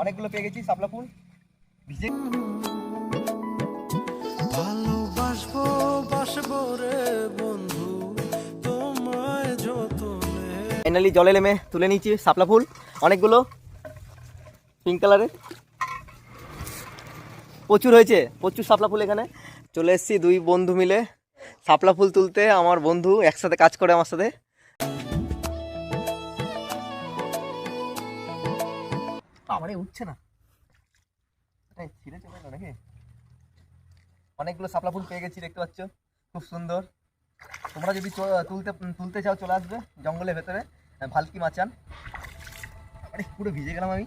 অনেকগুলো পেয়ে গেছি শাপলা ফুল ভিজে। ভালোবাসবো বাসবো রে বন্ধু তোমায় যতনে। ফাইনালি জলে নেমে তুলে নিয়েছি শাপলা ফুল অনেকগুলো পিঙ্ক কালারের, প্রচুর হয়েছে, প্রচুর শাপলা ফুল এখানে। চলে এসেছি দুই বন্ধু মিলে শাপলা ফুল তুলতে। আমার বন্ধু একসাথে কাজ করে আমার সাথে। আমারে উঠছে না, ছিঁড়ে চলে গেল নাকি। অনেকগুলো শাপলা ফুল পেয়ে গেছি, দেখতে পাচ্ছ খুব সুন্দর। তোমরা যদি তুলতে চাও চলে আসবে জঙ্গলের ভেতরে, ভালকি মাচান। আরে পুরো ভিজে গেলাম আমি।